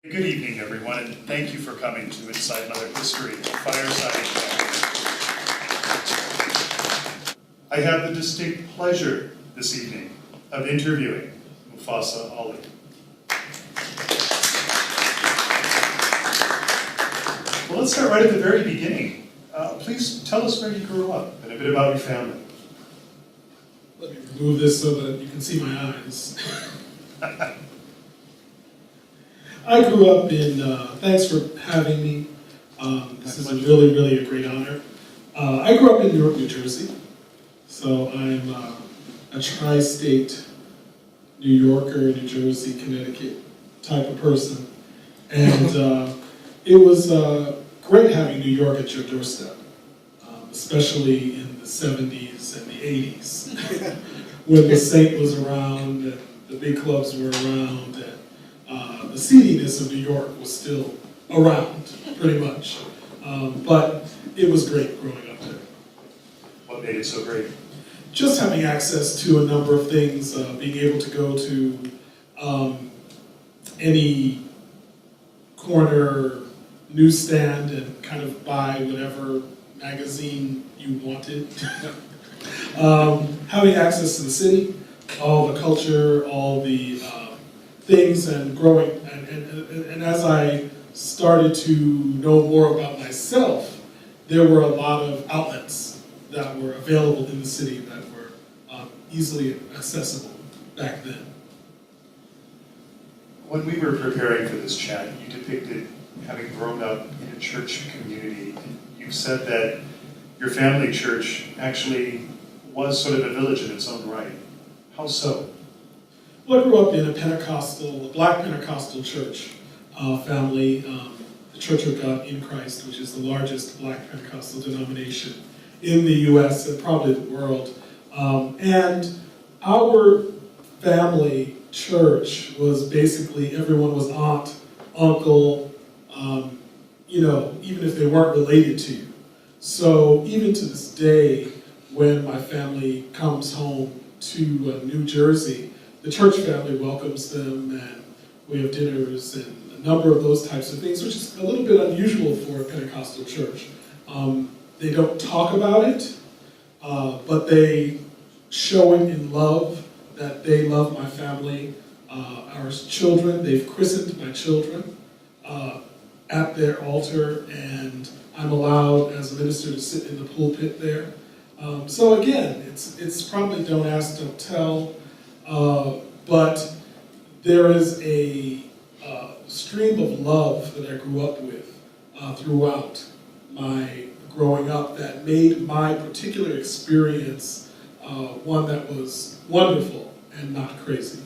Good evening, everyone, and thank you for coming to Inside Mother History, Fireside Chat. I have the distinct pleasure this evening of interviewing Mufasa Ali. Well, let's start right at the very beginning. Please tell us where you grew up and a bit about your family. Let me remove this so that you can see my eyes. I grew up in, thanks for having me. This is really a great honor. I grew up in Newark, New Jersey. So I'm a tri-state New Yorker, New Jersey, Connecticut type of person. And it was great having New York at your doorstep, especially in the 70s and the 80s, when the Saint was around and the big clubs were around. And the seediness of New York was still around, pretty much. But it was great growing up there. What made it so great? Just having access to a number of things, being able to go to any corner newsstand and kind of buy whatever magazine you wanted. Having access to the city, all the culture, all the things, and growing, and as I started to know more about myself, there were a lot of outlets that were available in the city that were easily accessible back then. When we were preparing for this chat, you depicted having grown up in a church community. You said that your family church actually was sort of a village in its own right. How so? Well, I grew up in a Black Pentecostal church family, the Church of God in Christ, which is the largest Black Pentecostal denomination in the U.S. and probably the world. And our family church was basically, everyone was aunt, uncle, even if they weren't related to you. So even to this day, when my family comes home to New Jersey, the church family welcomes them, and we have dinners and a number of those types of things, which is a little bit unusual for a Pentecostal church. They don't talk about it, but they show it in love, that they love my family. Our children, they've christened my children at their altar, and I'm allowed as a minister to sit in the pulpit there. So again, it's probably don't ask, don't tell, but there is a stream of love that I grew up with throughout my growing up that made my particular experience one that was wonderful and not crazy.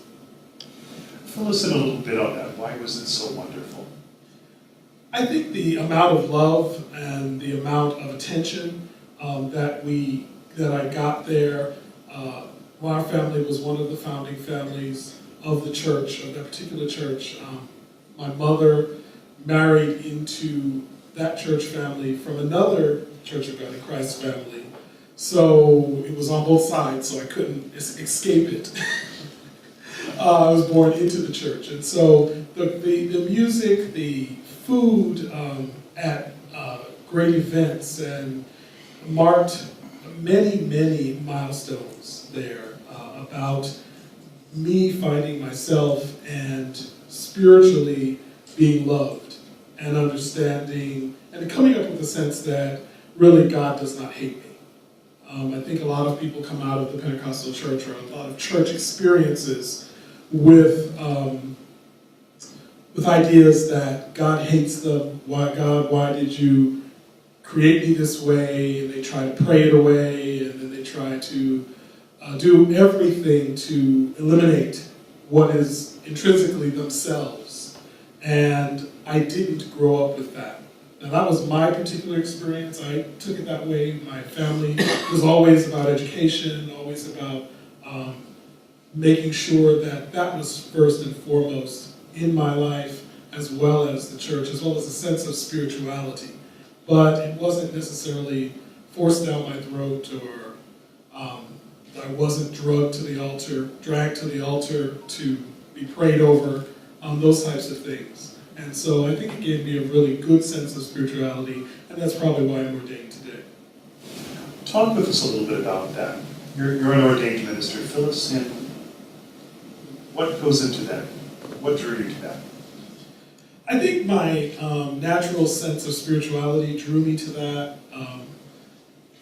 Fill us in a little bit on that. Why was it so wonderful? I think the amount of love and the amount of attention that I got there. Our family was one of the founding families of the church, of that particular church. My mother married into that church family from another Church of God in Christ family. So it was on both sides, so I couldn't escape it. I was born into the church. And so the music, the food at great events, and marked many milestones there about me finding myself and spiritually being loved and understanding and coming up with a sense that really God does not hate me. I think a lot of people come out of the Pentecostal church or a lot of church experiences with ideas that God hates them. Why, God, why did you create me this way? And they try to pray it away, and then they try to do everything to eliminate what is intrinsically themselves. And I didn't grow up with that. Now that was my particular experience. I took it that way. My family was always about education, always about making sure that that was first and foremost in my life, as well as the church, as well as a sense of spirituality. But it wasn't necessarily forced down my throat, or I wasn't dragged to the altar to be prayed over, those types of things. And so I think it gave me a really good sense of spirituality, and that's probably why I'm ordained today. Talk with us a little bit about that. You're an ordained minister. Fill us in. What goes into that? What drew you to that? I think my natural sense of spirituality drew me to that.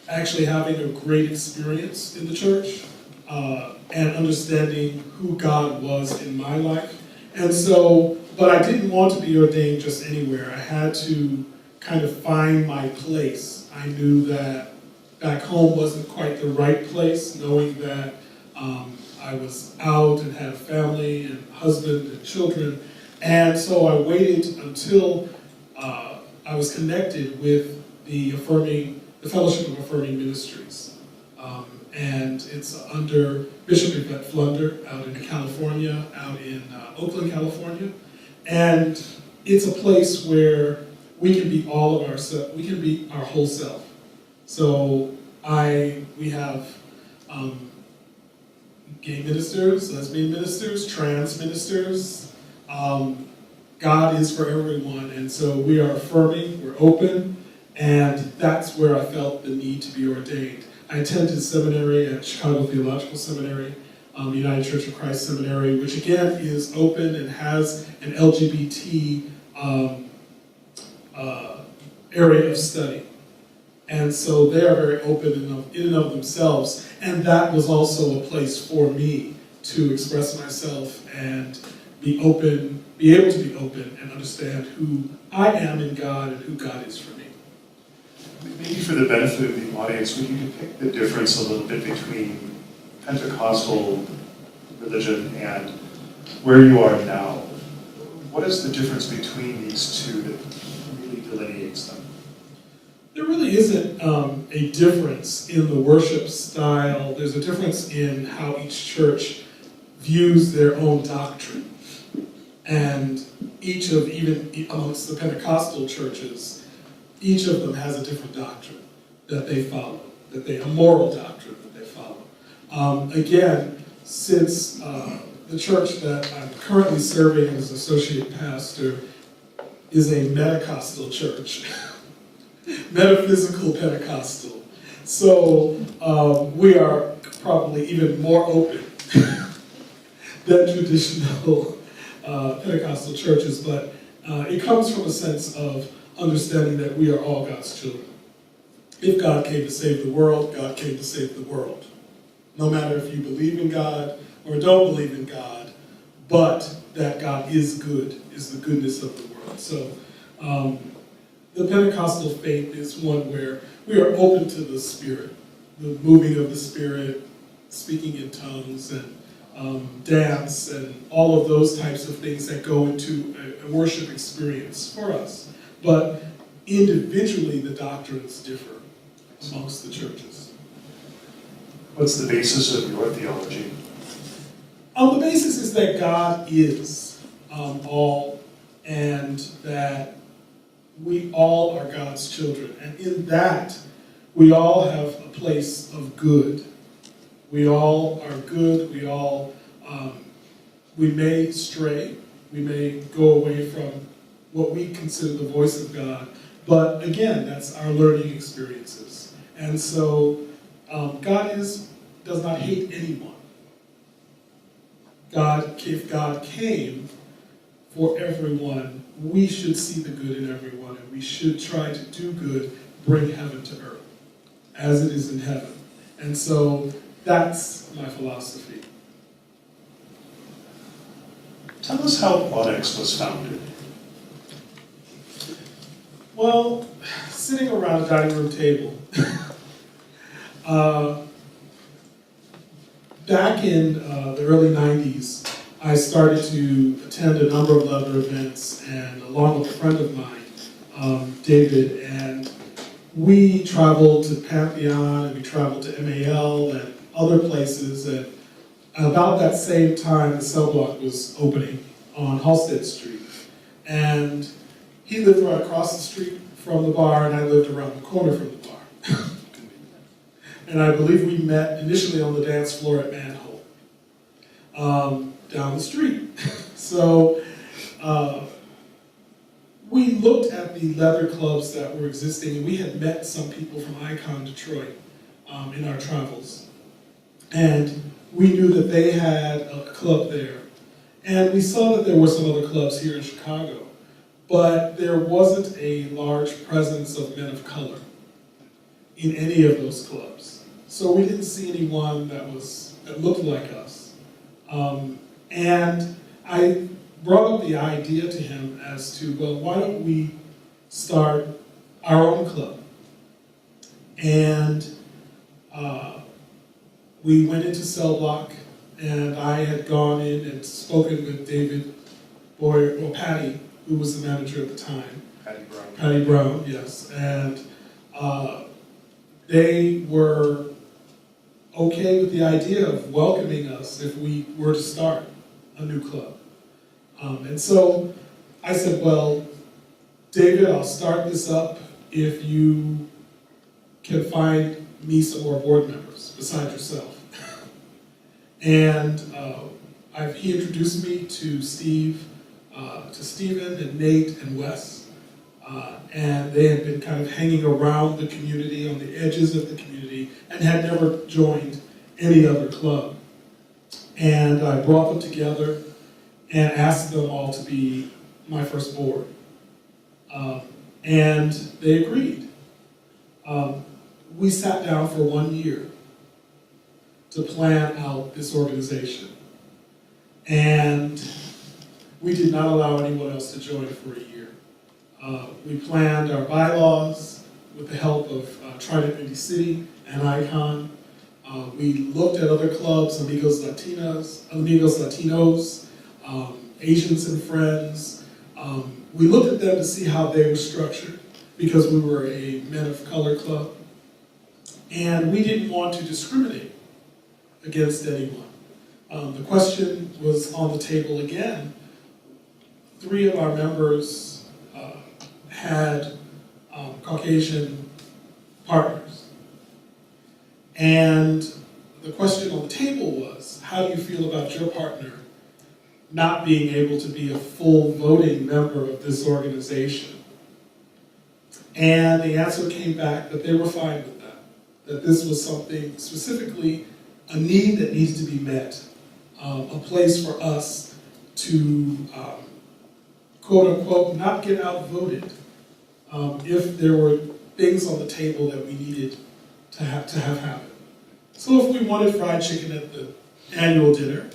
Actually having a great experience in the church and understanding who God was in my life. And so, but I didn't want to be ordained just anywhere. I had to kind of find my place. I knew that back home wasn't quite the right place, knowing that I was out and had a family and husband and children. And so I waited until I was connected with the Fellowship of Affirming Ministries. And it's under Bishop Yvette Flunder out in California, out in Oakland, California. And it's a place where we can be all of ourselves, we can be our whole self. So we have gay ministers, lesbian ministers, trans ministers. God is for everyone, and so we are affirming, we're open, and that's where I felt the need to be ordained. I attended seminary at Chicago Theological Seminary, United Church of Christ Seminary, which again is open and has an LGBT area of study. And so they are very open in and of themselves, and that was also a place for me to express myself and be able to be open and understand who I am in God and who God is for me. Maybe for the benefit of the audience, would you depict the difference a little bit between Pentecostal religion and where you are now? What is the difference between these two that really delineates them? There really isn't a difference in the worship style. There's a difference in how each church views their own doctrine. And even amongst the Pentecostal churches, each of them has a different doctrine that they follow, a moral doctrine that they follow. Again, since the church that I'm currently serving as associate pastor is a Metacostal church, metaphysical Pentecostal. So we are probably even more open than traditional Pentecostal churches, but it comes from a sense of understanding that we are all God's children. If God came to save the world, God came to save the world. No matter if you believe in God or don't believe in God, but that God is good, is the goodness of the world. So the Pentecostal faith is one where we are open to the Spirit, the moving of the Spirit, speaking in tongues, and dance, and all of those types of things that go into a worship experience for us. But individually, the doctrines differ amongst the churches. What's the basis of your theology? The basis is that God is all, and that we all are God's children. And in that, we all have a place of good. We all are good. We may stray. We may go away from what we consider the voice of God. But again, that's our learning experiences. And so God does not hate anyone. If God came for everyone, we should see the good in everyone, and we should try to do good, bring heaven to earth, as it is in heaven. And so that's my philosophy. Tell us how Onyx was founded. Well, sitting around a dining room table, back in the early 90s, I started to attend a number of other events, and along with a friend of mine, David, and we traveled to Pantheon, and we traveled to MAL, and other places, and about that same time, the cell block was opening on Halsted Street, and he lived right across the street from the bar, and I lived around the corner from the bar. And I believe we met initially on the dance floor at Manhole, down the street. So we looked at the leather clubs that were existing, and we had met some people from Icon Detroit in our travels. And we knew that they had a club there. And we saw that there were some other clubs here in Chicago, but there wasn't a large presence of men of color in any of those clubs. So we didn't see anyone that looked like us. And I brought up the idea to him as to, well, why don't we start our own club? And we went into Cell Block, and I had gone in and spoken with Patty, who was the manager at the time. Patty Brown, yes. And they were okay with the idea of welcoming us if we were to start a new club. And so I said, well, David, I'll start this up if you can find me some more board members besides yourself. And he introduced me to Steve, to Stephen and Nate and Wes. And they had been kind of hanging around the community, on the edges of the community, and had never joined any other club. And I brought them together and asked them all to be my first board. And they agreed. We sat down for 1 year to plan out this organization. And we did not allow anyone else to join for a year. We planned our bylaws with the help of Trident Windy City and Icon. We looked at other clubs, Amigos Latinos, Asians and Friends. We looked at them to see how they were structured because we were a men of color club. And we didn't want to discriminate against anyone. The question was on the table again. 3 of our members had Caucasian partners. And the question on the table was, how do you feel about your partner not being able to be a full voting member of this organization? And the answer came back that they were fine with that this was something specifically, a need that needs to be met, a place for us to, quote unquote, not get outvoted if there were things on the table that we needed to have happen. So if we wanted fried chicken at the annual dinner,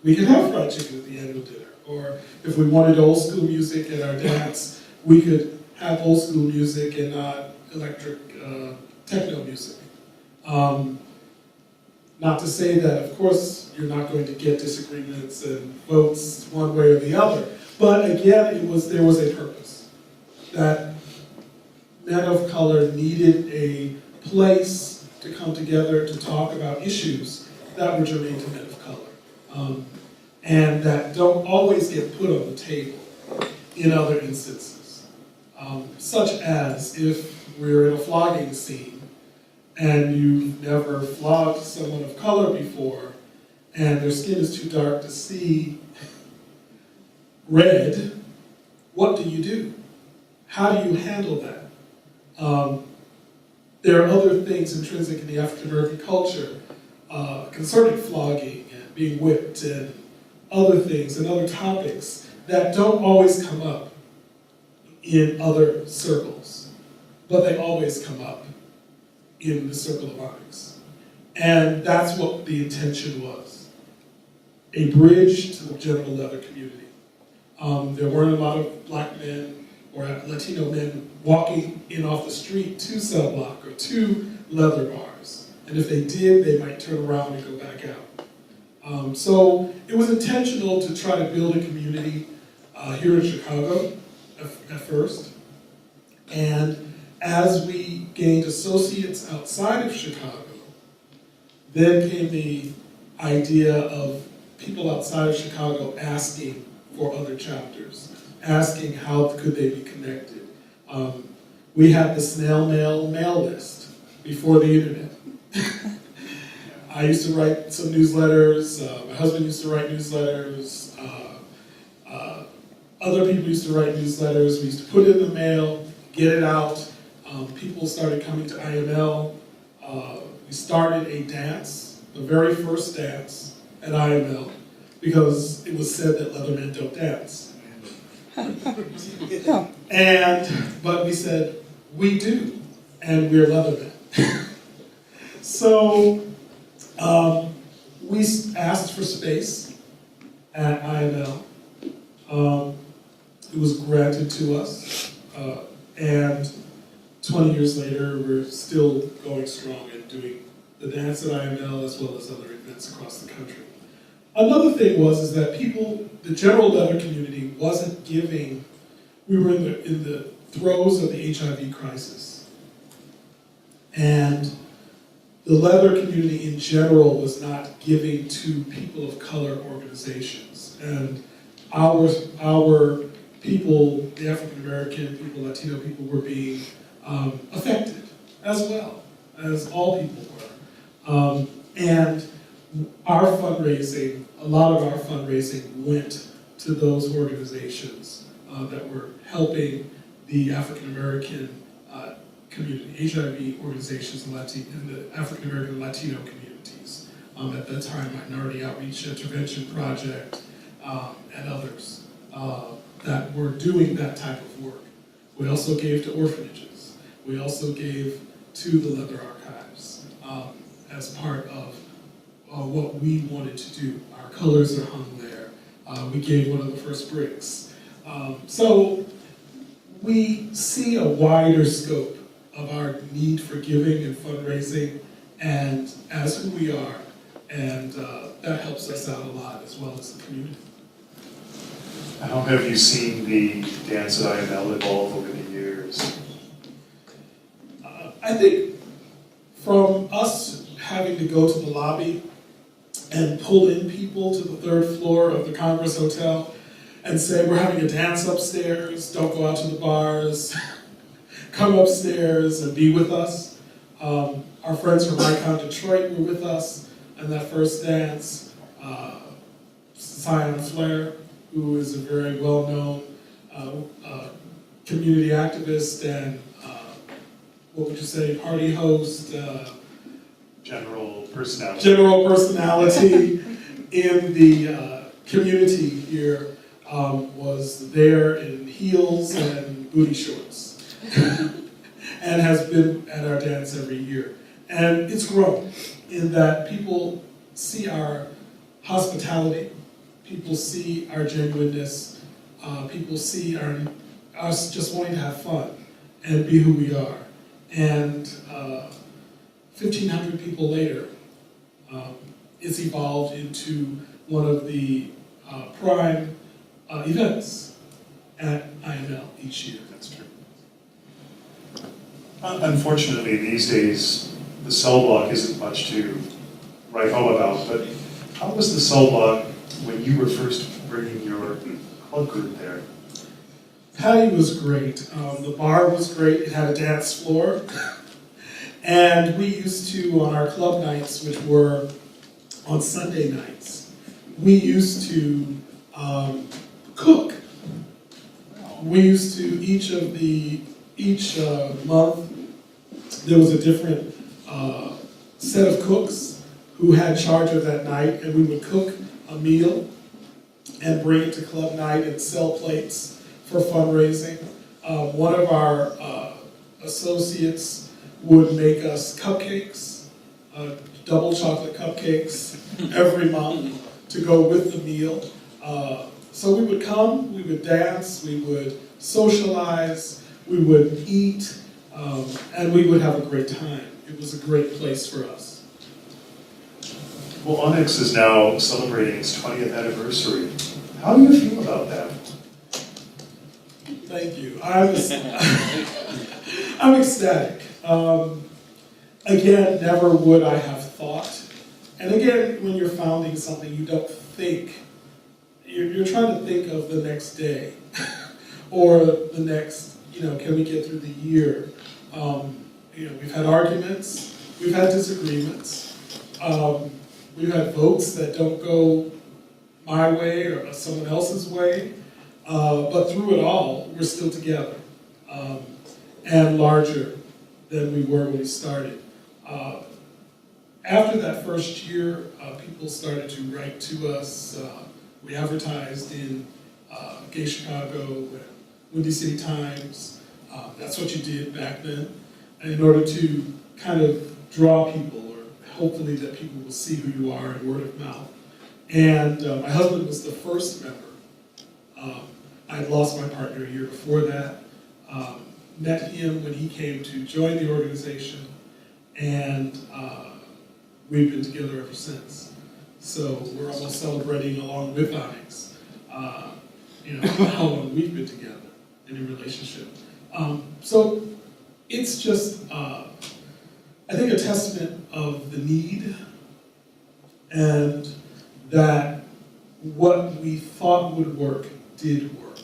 we could have fried chicken at the annual dinner. Or if we wanted old school music at our dance, we could have old school music and not electric techno music. Not to say that, of course, you're not going to get disagreements and votes one way or the other. But again, there was a purpose. That men of color needed a place to come together to talk about issues that were germane to men of color. And that don't always get put on the table in other instances. Such as if we're in a flogging scene and you've never flogged someone of color before and their skin is too dark to see red, what do you do? How do you handle that? There are other things intrinsic in the African American culture concerning flogging and being whipped and other things and other topics that don't always come up in other circles, but they always come up in the circle of Onyx. And that's what the intention was. A bridge to the general leather community. There weren't a lot of black men or Latino men walking in off the street to Cell Block or to leather bars. And if they did, they might turn around and go back out. So it was intentional to try to build a community here in Chicago at first. And as we gained associates outside of Chicago, then came the idea of people outside of Chicago asking for other chapters, asking how could they be connected. We had the snail mail list before the internet. I used to write some newsletters, my husband used to write newsletters, Other people used to write newsletters. We used to put it in the mail, get it out. People started coming to IML. We started a dance, the very first dance at IML, because it was said that Leathermen don't dance. But we said, we do, and we're Leathermen. So we asked for space at IML. It was granted to us, and 20 years later, we're still going strong and doing the dance at IML as well as other events across the country. Another thing is that people, the general leather community wasn't giving, we were in the throes of the HIV crisis. And the leather community in general was not giving to people of color organizations. And our people, the African American people, Latino people, were being affected as well as all people were. And our fundraising, a lot of our fundraising went to those organizations that were helping the African American community, HIV organizations in the African American Latino communities. At that time, Minority Outreach Intervention Project and others that were doing that type of work. We also gave to orphanages. We also gave to the Leather Archives as part of what we wanted to do. Our colors are hung there. We gave one of the first bricks. So we see a wider scope of our need for giving and fundraising and as who we are. And that helps us out a lot as well as the community. How have you seen the dance at IML evolve over the years? I think from us having to go to the lobby and pull in people to the third floor of the Congress Hotel and say, we're having a dance upstairs, don't go out to the bars, come upstairs and be with us. Our friends from Icon Detroit were with us in that first dance. Sion Flair, who is a very well-known community activist and, what would you say, party host, General personality. General personality in the community here, was there in heels and booty shorts and has been at our dance every year. And it's grown in that people see our hospitality, people see our genuineness, people see us just wanting to have fun and be who we are. And 1,500 people later, it's evolved into one of the prime events at IML each year. That's true. Unfortunately, these days, the cell block isn't much to write home about, but how was the cell block when you were first bringing your club group there? Patty was great. The bar was great. It had a dance floor. And we used to, on our club nights, which were on Sunday nights, we used to cook. We used to, each month, there was a different set of cooks who had charge of that night, and we would cook a meal and bring it to club night and sell plates for fundraising. One of our associates would make us cupcakes, double chocolate cupcakes every month to go with the meal. So we would come, we would dance, we would socialize, we would eat, and we would have a great time. It was a great place for us. Well, Onyx is now celebrating its 20th anniversary. How do you feel about that? Thank you. I'm ecstatic. Again, never would I have thought. And again, when you're founding something, you don't think. You're trying to think of the next day or the next, can we get through the year? We've had arguments, we've had disagreements, we've had votes that don't go my way or someone else's way. But through it all, we're still together, and larger than we were when we started. After that first year, people started to write to us. We advertised in Gay Chicago and Windy City Times. That's what you did back then, and in order to kind of draw people, or hopefully that people will see who you are in word of mouth. And my husband was the first member. I had lost my partner a year before that. Met him when he came to join the organization, and we've been together ever since. So we're almost celebrating along with Onyx, how long we've been together in a relationship. So it's just, I think, a testament of the need, and that what we thought would work did work,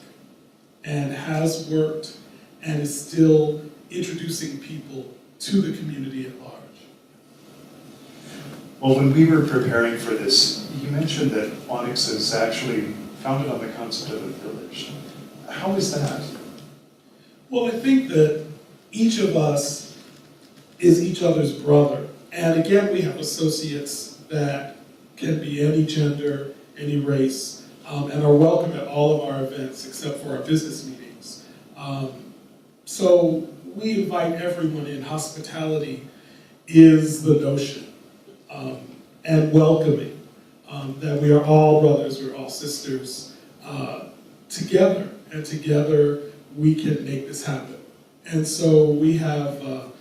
and has worked, and is still introducing people to the community at large. Well, when we were preparing for this, you mentioned that Onyx is actually founded on the concept of a village. How is that? Well, I think that each of us is each other's brother. And again, we have associates that can be any gender, any race, and are welcome at all of our events except for our business meetings. So we invite everyone in. Hospitality is the notion, and welcoming, that we are all brothers, we're all sisters, together, and together we can make this happen. And so we have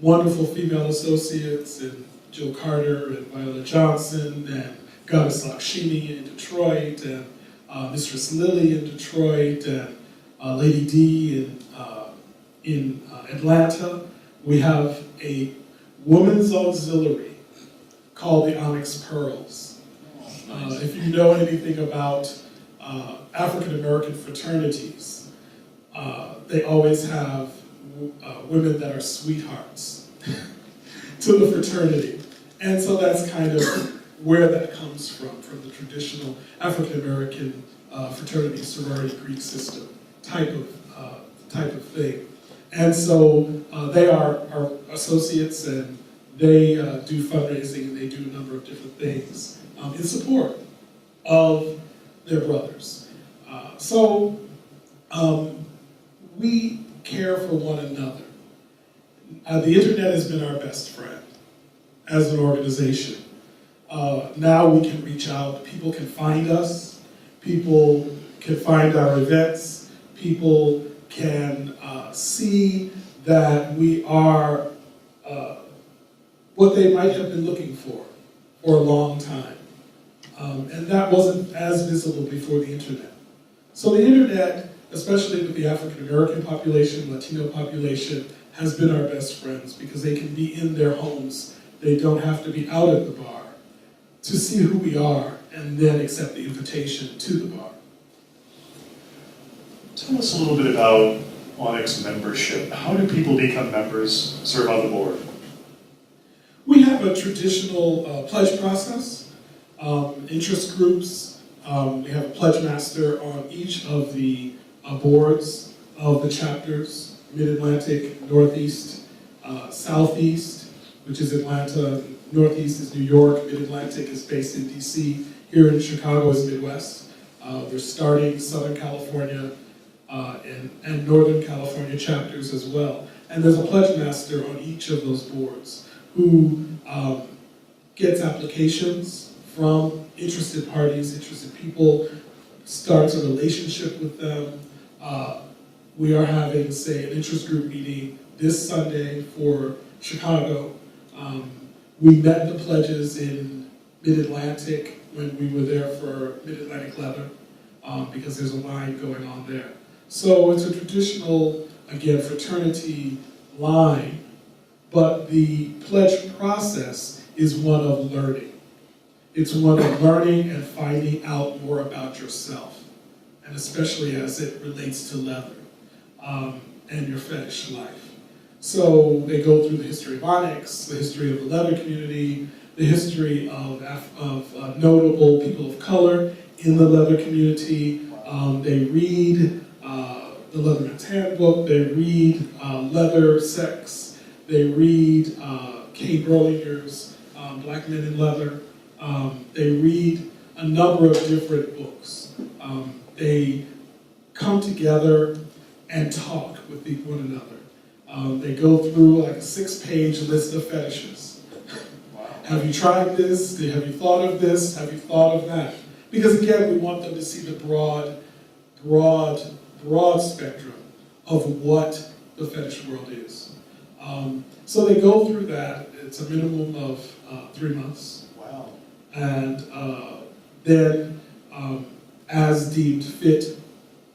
wonderful female associates, and Jill Carter and Viola Johnson, and Goddess Lakshmi in Detroit, and Mistress Lily in Detroit, and Lady D in Atlanta. We have a women's auxiliary called the Onyx Pearls. If you know anything about African American fraternities, they always have women that are sweethearts to the fraternity. And so that's kind of where that comes from the traditional African American fraternity, sorority, Greek system type of thing. And so they are our associates, and they do fundraising, and they do a number of different things in support of their brothers. So we care for one another. The internet has been our best friend as an organization. Now we can reach out, people can find us, people can find our events, people can see that we are what they might have been looking for a long time. And that wasn't as visible before the internet. So the internet, especially with the African American population, Latino population, has been our best friends because they can be in their homes. They don't have to be out at the bar to see who we are and then accept the invitation to the bar. Tell us a little bit about Onyx membership. How do people become members, serve on the board? We have a traditional pledge process, interest groups. We have a pledge master on each of the boards of the chapters: Mid-Atlantic, Northeast, Southeast, which is Atlanta, Northeast is New York, Mid-Atlantic is based in DC, here in Chicago is Midwest. We're starting Southern California and Northern California chapters as well. And there's a pledge master on each of those boards who gets applications from interested parties, interested people, starts a relationship with them. We are having, say, an interest group meeting this Sunday for Chicago. We met the pledges in Mid-Atlantic when we were there for Mid-Atlantic Leather, because there's a line going on there. So it's a traditional, again, fraternity line, but the pledge process is one of learning. It's one of learning and finding out more about yourself, and especially as it relates to leather and your fetish life. So they go through the history of Onyx, the history of the leather community, the history of notable people of color in the leather community, They read the Leatherman's Handbook, they read Leather, Sex, they read Kay Berlinger's Black Men in Leather. They read a number of different books. They come together and talk with one another. They go through like a 6-page list of fetishes. Wow. Have you tried this? Have you thought of this? Have you thought of that? Because again, we want them to see the broad spectrum of what the fetish world is. So they go through that. It's a minimum of 3 months. Wow. And then, as deemed fit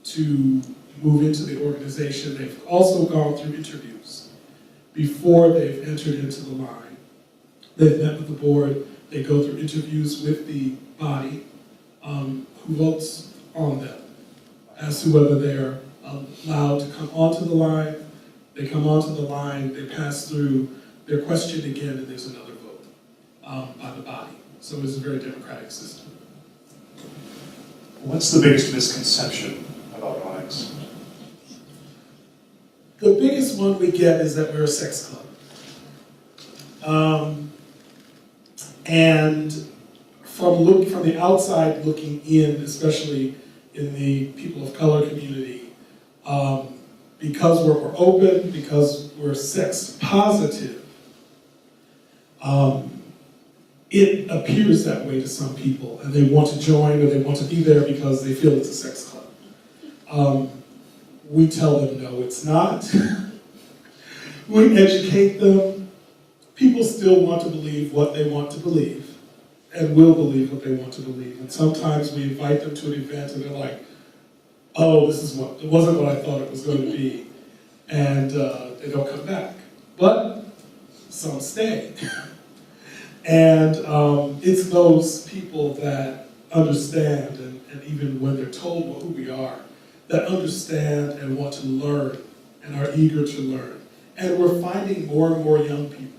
to move into the organization, they've also gone through interviews before they've entered into the line. They've met with the board, they go through interviews with the body who votes on them as to whether they're allowed to come onto the line. They come onto the line, they pass through, they're questioned again, and there's another vote by the body. So it's a very democratic system. What's the biggest misconception about Onyx? The biggest one we get is that we're a sex club. And from the outside looking in, especially in the people of color community, because we're more open, because we're sex positive, it appears that way to some people, and they want to join or they want to be there because they feel it's a sex club. We tell them no, it's not. We educate them. People still want to believe what they want to believe, and will believe what they want to believe. And sometimes we invite them to an event and they're like, oh, it wasn't what I thought it was going to be. And they don't come back. But some stay. And it's those people that understand, and even when they're told who we are, that understand and want to learn and are eager to learn. And we're finding more and more young people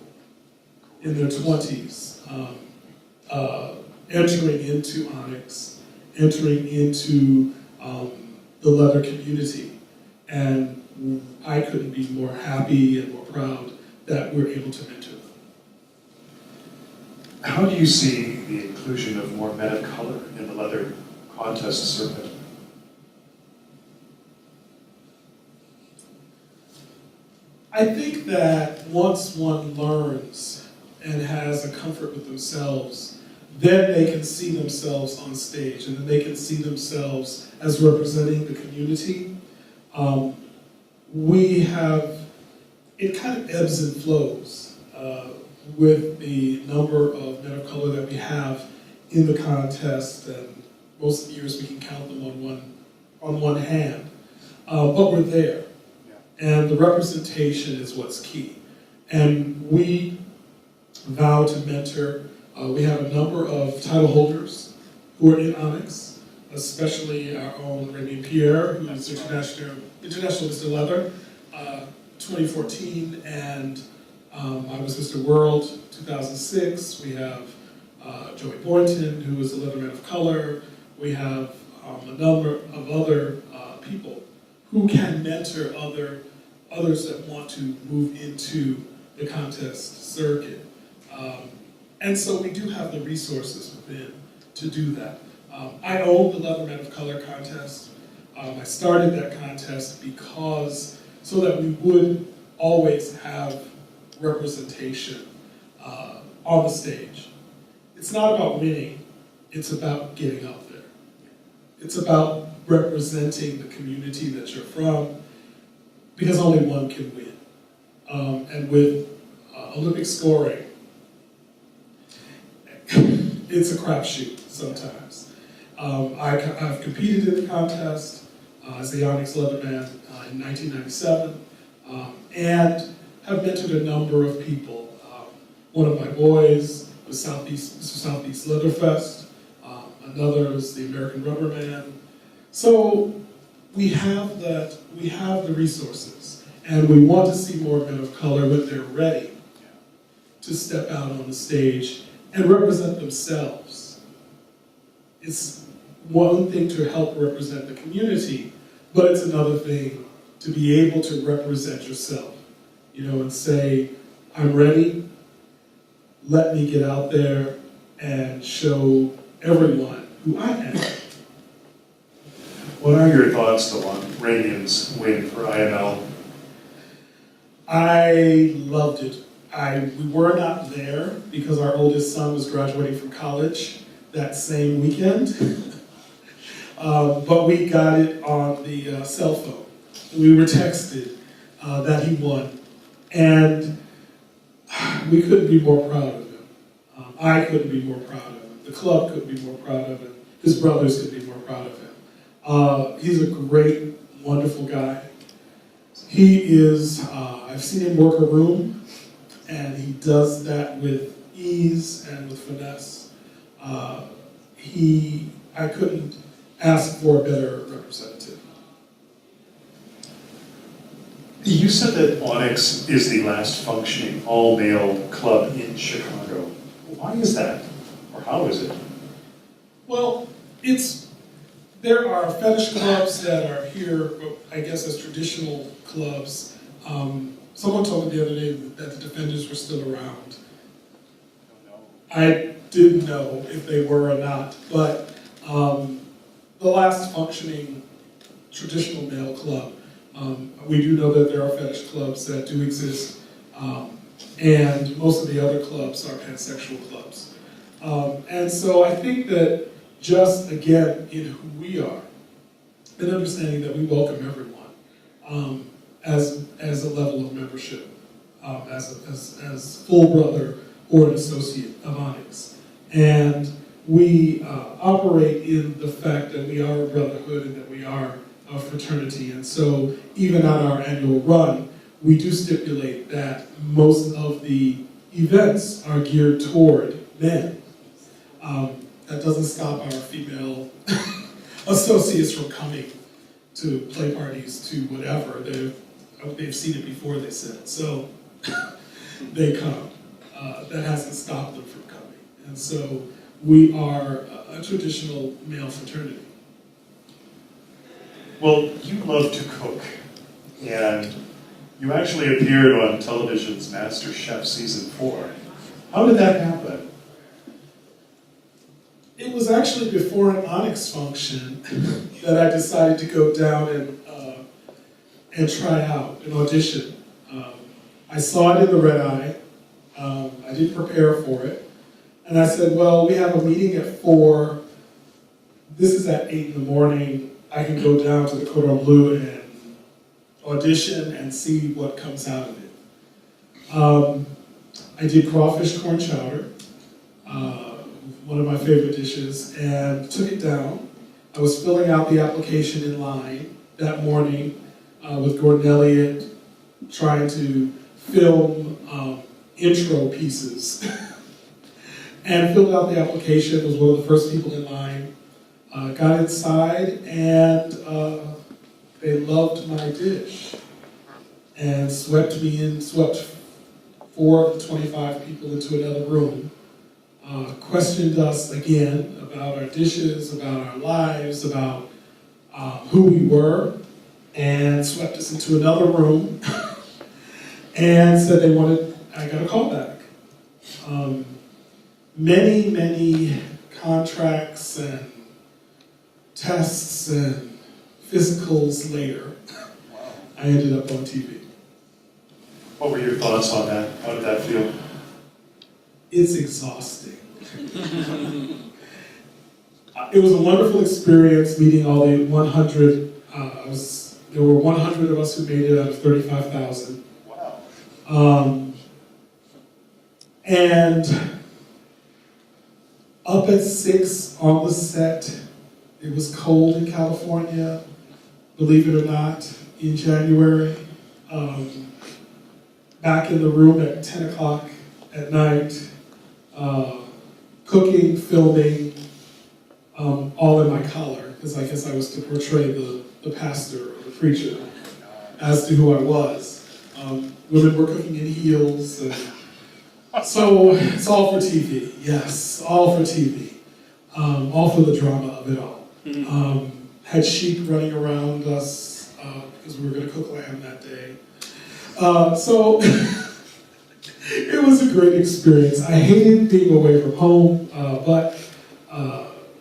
in their 20s entering into Onyx, entering into the leather community. And I couldn't be more happy and more proud that we're able to mentor them. How do you see the inclusion of more men of color in the leather contest circuit? I think that once one learns and has a comfort with themselves, then they can see themselves on stage, and then they can see themselves as representing the community. It kind of ebbs and flows with the number of men of color that we have in the contest, and most years we can count them on one hand. But we're there. And the representation is what's key. And we vow to mentor. We have a number of title holders who are in Onyx, especially our own Remy Pierre, who is International Mr. Leather, 2014, and I was Mr. World, 2006. We have Joey Boynton, who is a Leatherman of color. We have a number of other people who can mentor others that want to move into the contest circuit. And so we do have the resources within to do that. I own the Leatherman of Color contest. I started that contest so that we would always have representation on the stage. It's not about winning, it's about getting up there. It's about representing the community that you're from, because only one can win. And with Olympic scoring, it's a crapshoot sometimes. I've competed in the contest as the Onyx Leatherman in 1997, and have mentored a number of people. One of my boys was Mr. Southeast Leatherfest, another is the American Rubberman. So we have the resources, and we want to see more men of color when they're ready to step out on the stage and represent themselves. one thing to help represent the community, but it's another thing to be able to represent yourself, and say, I'm ready, let me get out there and show everyone who I am. What are your thoughts, though, on Rainian's win for IML? I loved it. We were not there because our oldest son was graduating from college that same weekend. But we got it on the cell phone. We were texted that he won. And we couldn't be more proud of him. I couldn't be more proud of him. The club couldn't be more proud of him. His brothers could be more proud of him. He's a great, wonderful guy. He is, I've seen him work a room, and he does that with ease and with finesse. I couldn't ask for a better representative. You said that Onyx is the last functioning all-male club in Chicago. Why is that? Or how is it? Well, there are fetish clubs that are here, I guess, as traditional clubs. Someone told me the other day that the Defenders were still around. I didn't know if they were or not, but the last functioning traditional male club, we do know that there are fetish clubs that do exist, and most of the other clubs are pansexual clubs. And so I think that just, again, in who we are, and understanding that we welcome everyone as a level of membership, as full brother or an associate of Onyx. And we operate in the fact that we are a brotherhood and that we are a fraternity. And so even at our annual run, we do stipulate that most of the events are geared toward men. That doesn't stop our female associates from coming to play parties, to whatever. They've seen it before, they said. So they come. That hasn't stopped them from coming. And so we are a traditional male fraternity. Well, you love to cook, and you actually appeared on television's MasterChef Season 4. How did that happen? It was actually before an Onyx function that I decided to go down and try out, an audition. I saw it in the Red Eye. I didn't prepare for it. And I said, well, we have a meeting at 4. This is at 8 in the morning. I can go down to the Cordon Bleu and audition and see what comes out of it. I did crawfish corn chowder, one of my favorite dishes, and took it down. I was filling out the application in line that morning with Gordon Elliott, trying to film intro pieces. And filled out the application, was one of the first people in line. Got inside, and they loved my dish. And swept 4 of the 25 people into another room. Questioned us again about our dishes, about our lives, about who we were, and swept us into another room and said I got a call back. Many contracts and tests and physicals later, I ended up on TV. What were your thoughts on that? How did that feel? It's exhausting. It was a wonderful experience meeting all the 100. There were 100 of us who made it out of 35,000. Wow. And up at 6 on the set, it was cold in California, believe it or not, in January. Back in the room at 10 o'clock at night, cooking, filming, all in my collar, because I guess I was to portray the pastor or the preacher as to who I was. Women were cooking in heels, and so it's all for TV, yes, all for TV, all for the drama of it all. Had sheep running around us because we were going to cook lamb that day. So it was a great experience. I hated being away from home, but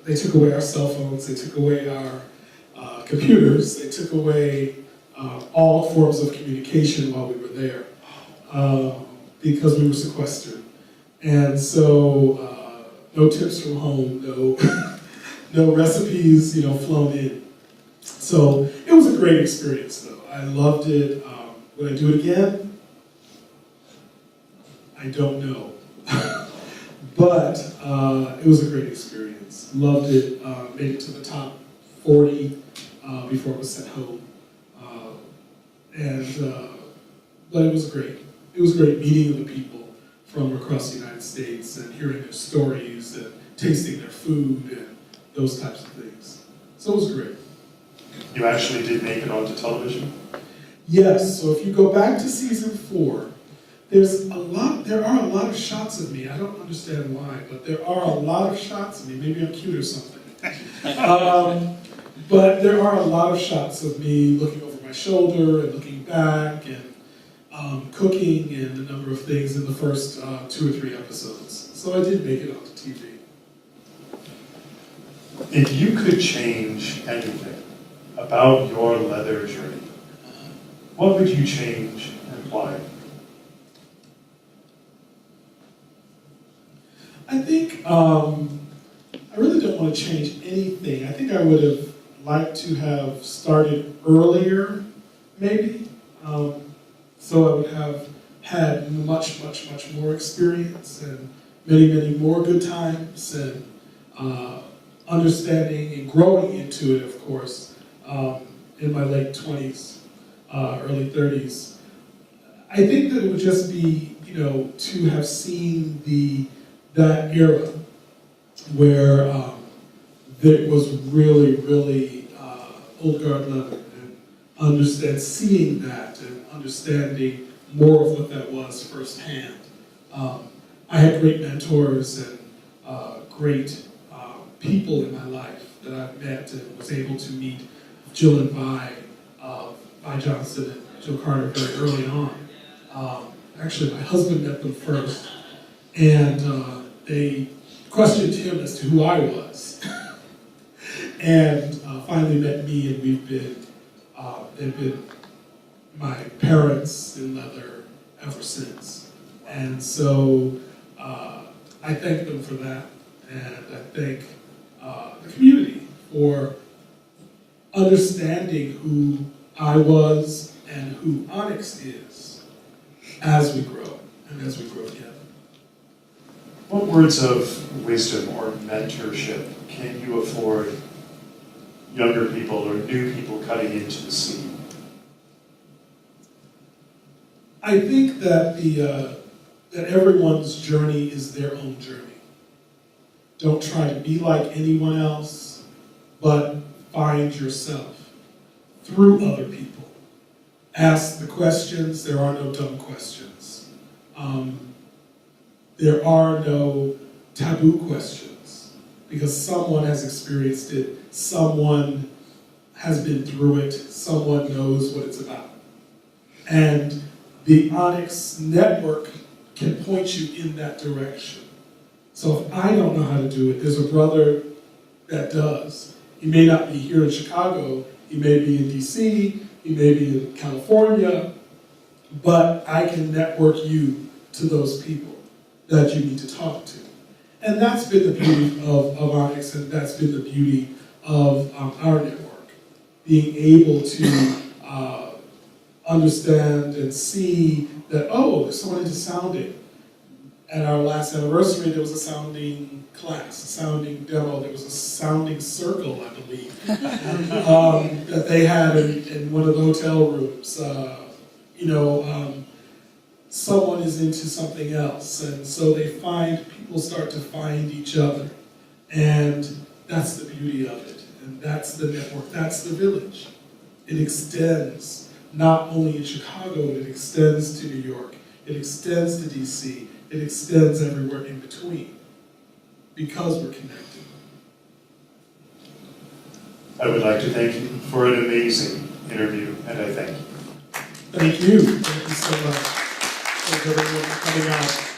they took away our cell phones, they took away our computers, they took away all forms of communication while we were there because we were sequestered. And so no tips from home, no recipes, flown in. So it was a great experience though. I loved it. Would I do it again? I don't know. But it was a great experience. Loved it. Made it to the top 40 before it was sent home. But it was great. It was great meeting the people from across the United States and hearing their stories and tasting their food and those types of things. So it was great. You actually did make it onto television? Yes, so if you go back to season 4, there are a lot of shots of me. I don't understand why, but there are a lot of shots of me. Maybe I'm cute or something. But there are a lot of shots of me looking over my shoulder and looking back and cooking and a number of things in the first 2 or 3 episodes. So I did make it onto TV. If you could change anything about your leather journey, what would you change and why? I think I really don't want to change anything. I think I would have liked to have started earlier, maybe. So I would have had much, much, much more experience and many, many more good times and understanding and growing into it, of course, in my late 20s, early 30s. I think that it would just be, to have seen that era where it was really, really old guard leather, and seeing that and understanding more of what that was firsthand. I had great mentors and great people in my life that I've met and was able to meet Jill and Vi Johnson and Jill Carter very early on. Actually, my husband met them first, and they questioned him as to who I was, and finally met me, and they've been my parents in leather ever since. And so I thank them for that, and I thank the community for understanding who I was and who Onyx is as we grow and as we grow together. What words of wisdom or mentorship can you afford younger people or new people cutting into the scene? I think that that everyone's journey is their own journey. Don't try to be like anyone else, but find yourself through other people. Ask the questions. There are no dumb questions. There are no taboo questions because someone has experienced it, someone has been through it, someone knows what it's about. And the Onyx network can point you in that direction. So if I don't know how to do it, there's a brother that does. He may not be here in Chicago, he may be in DC, he may be in California, but I can network you to those people that you need to talk to. And that's been the beauty of Onyx, and that's been the beauty of our network. Being able to understand and see that, there's someone into sounding. At our last anniversary, there was a sounding class, a sounding demo, there was a sounding circle, I believe, that they had in one of the hotel rooms. Someone is into something else, and so people start to find each other, and that's the beauty of it, and that's the network, that's the village. It extends not only in Chicago, it extends to New York, it extends to DC, it extends everywhere in between, because we're connected. I would like to thank you for an amazing interview, and I thank you. Thank you. Thank you so much. Thank everyone for coming out.